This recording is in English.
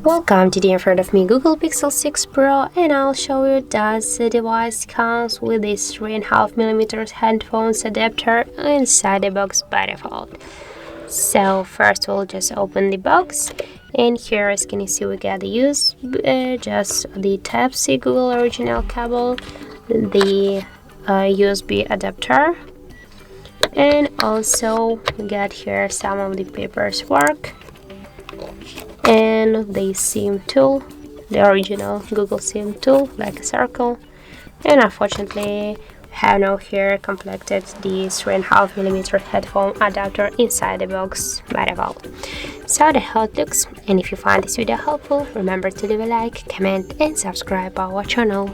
Welcome. Today in front of me Google Pixel 6 Pro, and I'll show you that the device comes with this 3.5mm headphones adapter inside the box by default. So first we'll just open the box, and here as can you see we got the just the Type-C Google original cable, the USB adapter, and also we got here some of the paperwork and the SIM tool, the original Google SIM tool, like a circle. And unfortunately have now here completed the 3.5mm headphone adapter inside the box by default. So that's how it looks, and if you find this video helpful, remember to leave a like, comment and subscribe our channel.